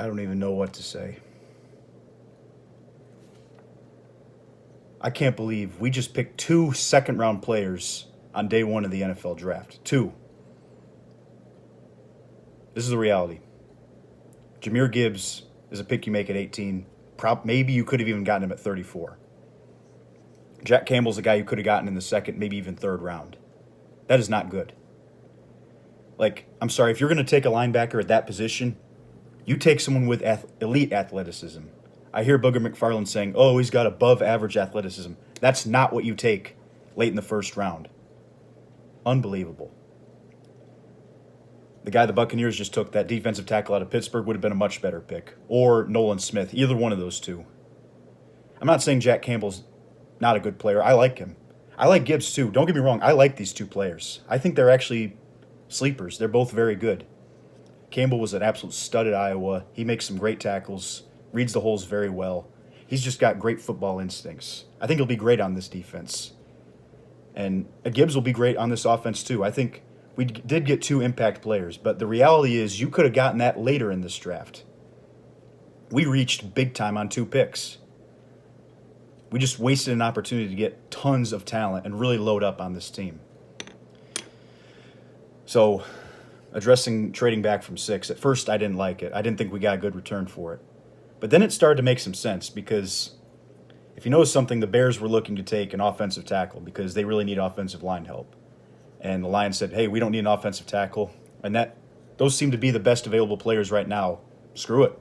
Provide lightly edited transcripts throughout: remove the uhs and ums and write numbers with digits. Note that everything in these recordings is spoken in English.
I don't even know what to say. I can't believe we just picked 2 second-round players on day one of the NFL draft. 2. This is the reality. Jahmyr Gibbs is a pick you make at 18. Maybe you could have even gotten him at 34. Jack Campbell's a guy you could have gotten in the second, maybe even third round. That is not good. Like, I'm sorry, if you're going to take a linebacker at that position, you take someone with elite athleticism. I hear Booger McFarland saying, oh, he's got above average athleticism. That's not what you take late in the first round. Unbelievable. The guy the Buccaneers just took, that defensive tackle out of Pittsburgh, would have been a much better pick. Or Nolan Smith, either one of those two. I'm not saying Jack Campbell's not a good player. I like him. I like Gibbs too. Don't get me wrong. I like these 2 players. I think they're actually sleepers. They're both very good. Campbell was an absolute stud at Iowa. He makes some great tackles, reads the holes very well. He's just got great football instincts. I think he'll be great on this defense. And Gibbs will be great on this offense too. I think we did get 2 impact players, but the reality is you could have gotten that later in this draft. We reached big time on 2 picks. We just wasted an opportunity to get tons of talent and really load up on this team. So, addressing trading back from 6, at first I didn't like it. I didn't think we got a good return for it. But then it started to make some sense because if you notice something, the Bears were looking to take an offensive tackle because they really need offensive line help. And the Lions said, hey, we don't need an offensive tackle. And those seem to be the best available players right now. Screw it.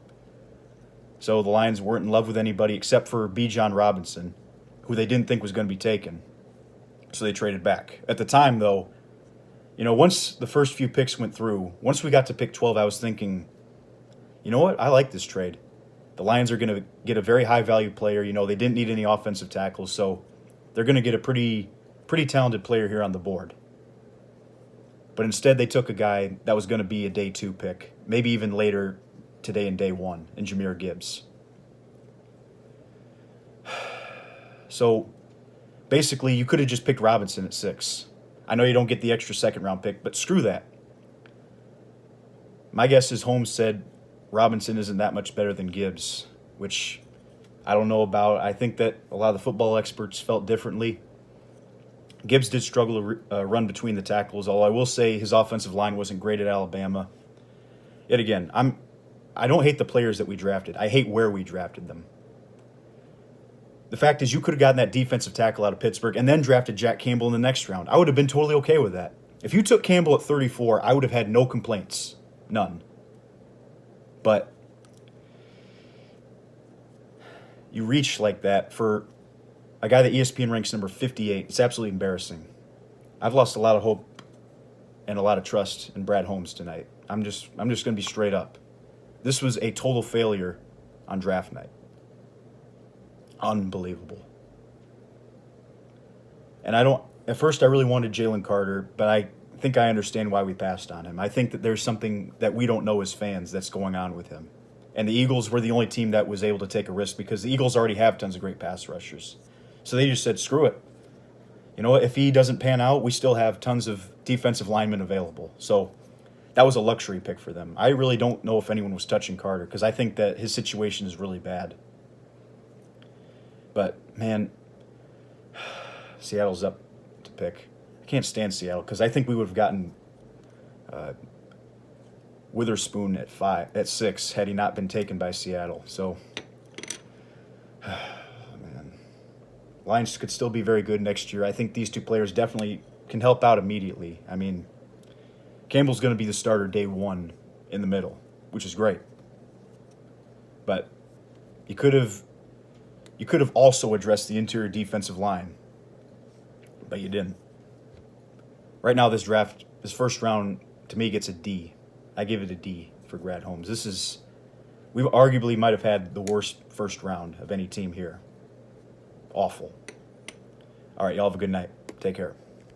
So the Lions weren't in love with anybody except for Bijan Robinson, who they didn't think was going to be taken. So they traded back. At the time, though, once the first few picks went through, once we got to pick 12, I was thinking, you know what? I like this trade. The Lions are going to get a very high-value player. They didn't need any offensive tackles, so they're going to get a pretty talented player here on the board. But instead, they took a guy that was going to be a day 2 pick, maybe even later today in day 1, in Jahmyr Gibbs. So, basically, you could have just picked Robinson at 6. I know you don't get the extra second-round pick, but screw that. My guess is Holmes said Robinson isn't that much better than Gibbs, which I don't know about. I think that a lot of the football experts felt differently. Gibbs did struggle to run between the tackles, although I will say his offensive line wasn't great at Alabama. Yet again, I don't hate the players that we drafted. I hate where we drafted them. The fact is you could have gotten that defensive tackle out of Pittsburgh and then drafted Jack Campbell in the next round. I would have been totally okay with that. If you took Campbell at 34, I would have had no complaints. None. But you reach like that for a guy that ESPN ranks number 58. It's absolutely embarrassing. I've lost a lot of hope and a lot of trust in Brad Holmes tonight. I'm just going to be straight up. This was a total failure on draft night. Unbelievable. And at first I really wanted Jalen Carter, but I think I understand why we passed on him. I think that there's something that we don't know as fans that's going on with him. And the Eagles were the only team that was able to take a risk because the Eagles already have tons of great pass rushers. So they just said, screw it. If he doesn't pan out, we still have tons of defensive linemen available. So that was a luxury pick for them. I really don't know if anyone was touching Carter because I think that his situation is really bad. But, man, Seattle's up to pick. I can't stand Seattle because I think we would have gotten Witherspoon at 6 had he not been taken by Seattle. So, man, Lions could still be very good next year. I think these 2 players definitely can help out immediately. I mean, Campbell's going to be the starter day 1 in the middle, which is great. But you could have also addressed the interior defensive line, but you didn't. Right now, this first round, to me, gets a D. I give it a D for Brad Holmes. We arguably might have had the worst first round of any team here. Awful. All right, y'all have a good night. Take care.